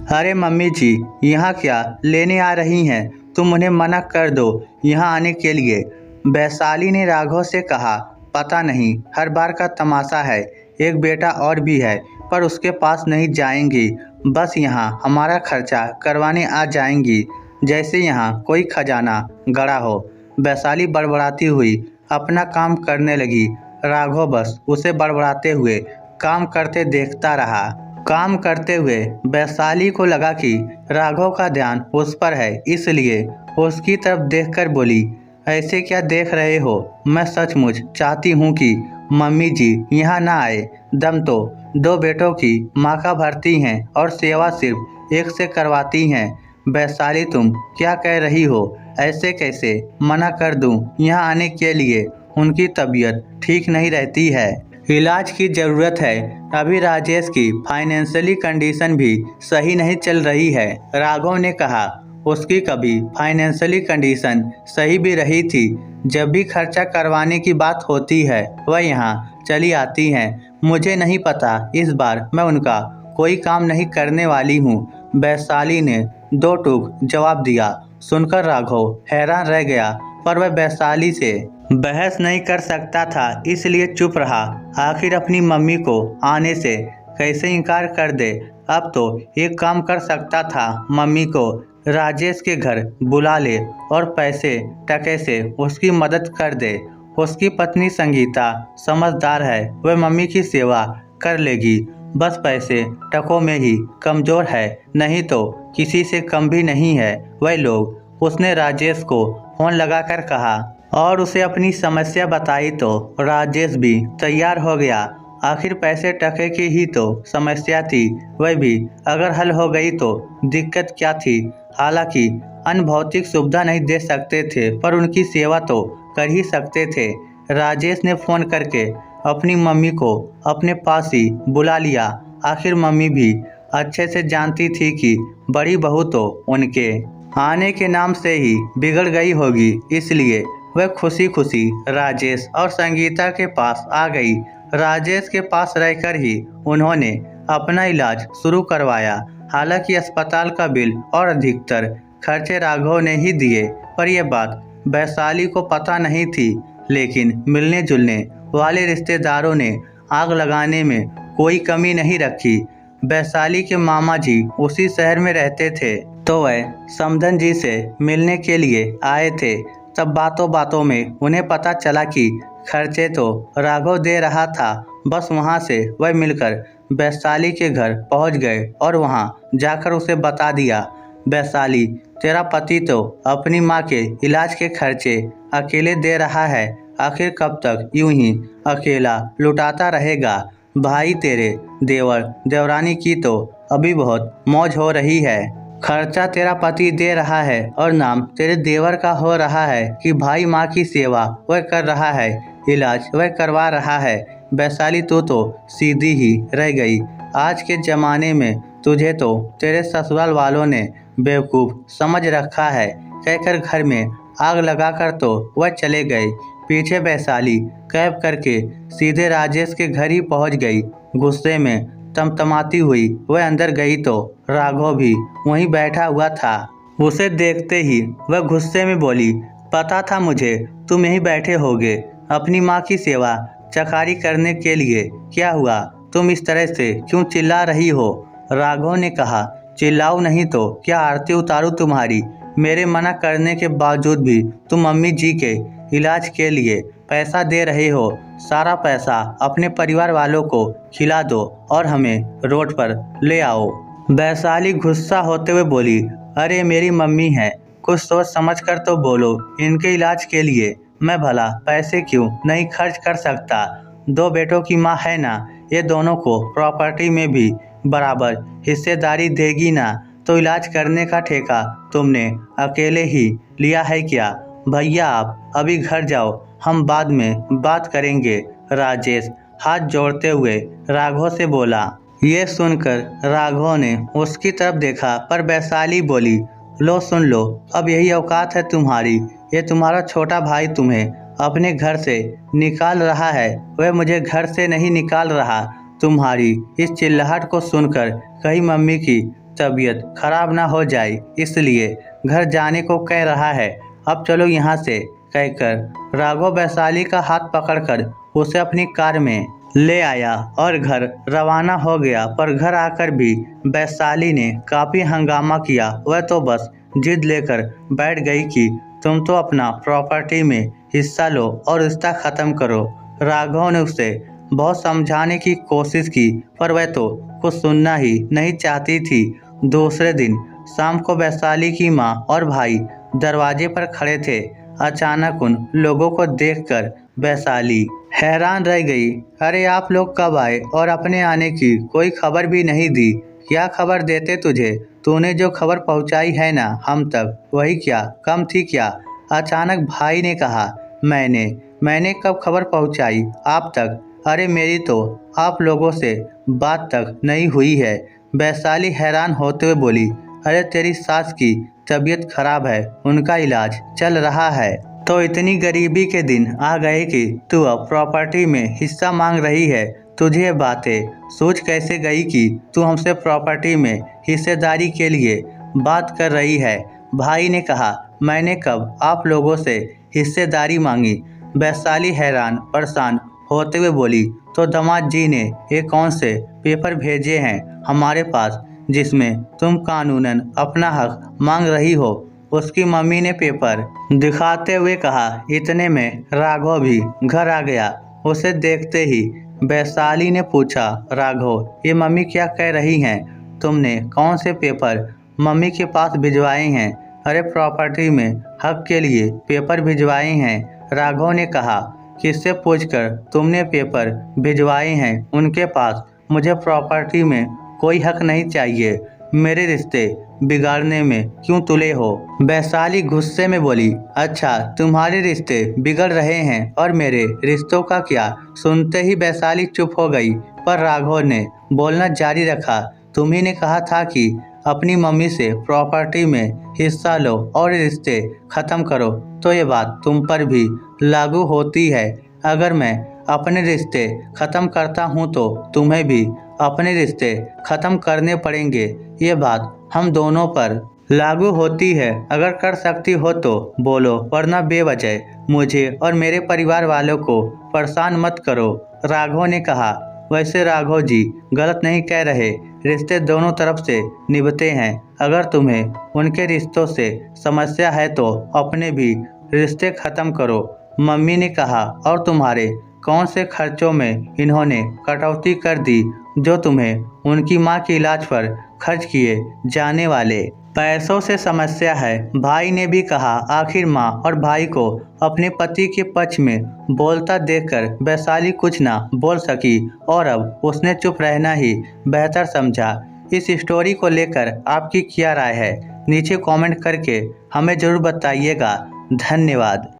अरे मम्मी जी, यहाँ क्या लेने आ रही हैं? तुम उन्हें मना कर दो यहाँ आने के लिए। वैशाली ने राघव से कहा। पता नहीं, हर बार का तमाशा है। एक बेटा और भी है, पर उसके पास नहीं जाएंगी। बस यहाँ हमारा खर्चा करवाने आ जाएंगी, जैसे यहाँ कोई खजाना गड़ा हो। वैशाली बड़बड़ाती हुई अपना काम करने लगी। राघव बस उसे बड़बड़ाते हुए काम करते देखता रहा। काम करते हुए वैशाली को लगा कि राघव का ध्यान उस पर है, इसलिए उसकी तरफ देखकर बोली, ऐसे क्या देख रहे हो? मैं सचमुच चाहती हूँ कि मम्मी जी यहाँ ना आए। दम तो दो बेटों की माँ का भरती हैं और सेवा सिर्फ एक से करवाती हैं। वैशाली, तुम क्या कह रही हो? ऐसे कैसे मना कर दूँ यहाँ आने के लिए? उनकी तबीयत ठीक नहीं रहती है, इलाज की ज़रूरत है। अभी राजेश की फाइनेंशियली कंडीशन भी सही नहीं चल रही है। राघव ने कहा। उसकी कभी फाइनेंशियली कंडीशन सही भी रही थी। जब भी खर्चा करवाने की बात होती है वह यहाँ चली आती हैं। मुझे नहीं पता, इस बार मैं उनका कोई काम नहीं करने वाली हूँ। वैशाली ने दो टूक जवाब दिया। सुनकर राघव हैरान रह गया, पर वह वैशाली से बहस नहीं कर सकता था, इसलिए चुप रहा। आखिर अपनी मम्मी को आने से कैसे इनकार कर दे? अब तो एक काम कर सकता था, मम्मी को राजेश के घर बुला ले और पैसे टके से उसकी मदद कर दे। उसकी पत्नी संगीता समझदार है, वह मम्मी की सेवा कर लेगी। बस पैसे टकों में ही कमज़ोर है, नहीं तो किसी से कम भी नहीं है वह लोग। उसने राजेश को फ़ोन लगाकर कहा और उसे अपनी समस्या बताई तो राजेश भी तैयार हो गया। आखिर पैसे टके की ही तो समस्या थी, वह भी अगर हल हो गई तो दिक्कत क्या थी। हालांकि अन्य भौतिक सुविधा नहीं दे सकते थे, पर उनकी सेवा तो कर ही सकते थे। राजेश ने फ़ोन करके अपनी मम्मी को अपने पास ही बुला लिया। आखिर मम्मी भी अच्छे से जानती थी कि बड़ी बहू तो उनके आने के नाम से ही बिगड़ गई होगी, इसलिए वह खुशी खुशी राजेश और संगीता के पास आ गई। राजेश के पास रहकर ही उन्होंने अपना इलाज शुरू करवाया। हालांकि अस्पताल का बिल और अधिकतर खर्चे राघव ने ही दिए, पर यह बात वैशाली को पता नहीं थी। लेकिन मिलने जुलने वाले रिश्तेदारों ने आग लगाने में कोई कमी नहीं रखी। वैशाली के मामा जी उसी शहर में रहते थे, तो वह समधन जी से मिलने के लिए आए थे। तब बातों बातों में उन्हें पता चला कि खर्चे तो राघव दे रहा था। बस वहां से वह मिलकर वैशाली के घर पहुंच गए और वहां जाकर उसे बता दिया, वैशाली, तेरा पति तो अपनी माँ के इलाज के खर्चे अकेले दे रहा है। आखिर कब तक यूं ही अकेला लुटाता रहेगा? भाई, तेरे देवर देवरानी की तो अभी बहुत मौज हो रही है। खर्चा तेरा पति दे रहा है और नाम तेरे देवर का हो रहा है कि भाई माँ की सेवा वह कर रहा है, इलाज वह करवा रहा है। वैशाली, तू तो सीधी ही रह गई। आज के ज़माने में तुझे तो तेरे ससुराल वालों ने बेवकूफ़ समझ रखा है, कहकर घर में आग लगाकर तो वह चले गए। पीछे वैशाली कैब करके सीधे राजेश के घर ही पहुंच गई। गुस्से में तमतमाती हुई वह अंदर गई तो राघव भी वहीं बैठा हुआ था। उसे देखते ही वह गुस्से में बोली, पता था मुझे तुम यहीं बैठे होगे अपनी माँ की सेवा चकारी करने के लिए। क्या हुआ, तुम इस तरह से क्यों चिल्ला रही हो? राघव ने कहा, चिल्लाऊं नहीं तो क्या आरती उतारूं तुम्हारी? मेरे मना करने के बावजूद भी तुम मम्मी जी के इलाज के लिए पैसा दे रहे हो। सारा पैसा अपने परिवार वालों को खिला दो और हमें रोड पर ले आओ। वैशाली गुस्सा होते हुए बोली, अरे मेरी मम्मी है, कुछ सोच समझ कर तो बोलो। इनके इलाज के लिए मैं भला पैसे क्यों नहीं खर्च कर सकता? दो बेटों की माँ है ना, ये दोनों को प्रॉपर्टी में भी बराबर हिस्सेदारी देगी ना। तो इलाज करने का ठेका तुमने अकेले ही लिया है क्या? भैया, आप अभी घर जाओ, हम बाद में बात करेंगे। राजेश हाथ जोड़ते हुए राघव से बोला। ये सुनकर राघव ने उसकी तरफ देखा, पर वैशाली बोली, लो सुन लो, अब यही औकात है तुम्हारी। ये तुम्हारा छोटा भाई तुम्हें अपने घर से निकाल रहा है, वह मुझे घर से नहीं निकाल रहा। तुम्हारी इस चिल्लाहट को सुनकर कहीं मम्मी की तबीयत तो नहीं खराब हो गई? तबीयत खराब ना हो जाए, इसलिए घर जाने को कह रहा है। अब चलो यहाँ से, कहकर राघव वैशाली का हाथ पकड़कर उसे अपनी कार में ले आया और घर रवाना हो गया। पर घर आकर भी वैशाली ने काफी हंगामा किया। वह तो बस जिद लेकर बैठ गई कि तुम तो अपना प्रॉपर्टी में हिस्सा लो और रिश्ता खत्म करो। राघव ने उसे बहुत समझाने की कोशिश की, पर वह तो कुछ सुनना ही नहीं चाहती थी। दूसरे दिन शाम को वैशाली की माँ और भाई दरवाजे पर खड़े थे। अचानक उन लोगों को देखकर वैशाली हैरान रह गई। अरे आप लोग कब आए और अपने आने की कोई खबर भी नहीं दी। क्या खबर देते तुझे? तूने जो खबर पहुंचाई है ना हम तक, वही क्या कम थी क्या? अचानक भाई ने कहा, मैंने कब खबर पहुंचाई आप तक? अरे मेरी तो आप लोगों से बात तक नहीं हुई है। वैशाली हैरान होते हुए बोली, अरे तेरी सास की तबीयत खराब है, उनका इलाज चल रहा है, तो इतनी गरीबी के दिन आ गए कि तू अब प्रॉपर्टी में हिस्सा मांग रही है। तुझे ये बातें सोच कैसे गई कि तू हमसे प्रॉपर्टी में हिस्सेदारी के लिए बात कर रही है? भाई ने कहा, मैंने कब आप लोगों से हिस्सेदारी मांगी? वैशाली हैरान परेशान होते हुए बोली, तो दामाद जी ने ये कौन से पेपर भेजे हैं हमारे पास जिसमें तुम कानूनन अपना हक मांग रही हो? उसकी मम्मी ने पेपर दिखाते हुए कहा। इतने में राघव भी घर आ गया। उसे देखते ही वैशाली ने पूछा, राघव ये मम्मी क्या कह रही हैं? तुमने कौन से पेपर मम्मी के पास भिजवाए हैं? अरे प्रॉपर्टी में हक के लिए पेपर भिजवाए हैं। राघव ने कहा, किससे पूछकर तुमने पेपर भिजवाए हैं उनके पास? मुझे प्रॉपर्टी में कोई हक नहीं चाहिए। मेरे रिश्ते बिगाड़ने में क्यों तुले हो? वैशाली गुस्से में बोली, अच्छा तुम्हारे रिश्ते बिगड़ रहे हैं और मेरे रिश्तों का क्या? सुनते ही वैशाली चुप हो गई, पर राघव ने बोलना जारी रखा, तुम्ही ने कहा था कि अपनी मम्मी से प्रॉपर्टी में हिस्सा लो और रिश्ते खत्म करो, तो ये बात तुम पर भी लागू होती है। अगर मैं अपने रिश्ते खत्म करता हूँ तो तुम्हें भी अपने रिश्ते खत्म करने पड़ेंगे। ये बात हम दोनों पर लागू होती है। अगर कर सकती हो तो बोलो, वरना बेवजह मुझे और मेरे परिवार वालों को परेशान मत करो। राघव ने कहा, वैसे राघव जी गलत नहीं कह रहे, रिश्ते दोनों तरफ से निभते हैं। अगर तुम्हें उनके रिश्तों से समस्या है तो अपने भी रिश्ते खत्म करो। मम्मी ने कहा, और तुम्हारे कौन से खर्चों में इन्होंने कटौती कर दी जो तुम्हें उनकी मां के इलाज पर खर्च किए जाने वाले पैसों से समस्या है? भाई ने भी कहा। आखिर मां और भाई को अपने पति के पक्ष में बोलता देखकर वैशाली कुछ ना बोल सकी और अब उसने चुप रहना ही बेहतर समझा। इस स्टोरी को लेकर आपकी क्या राय है? नीचे कमेंट करके हमें ज़रूर बताइएगा। धन्यवाद।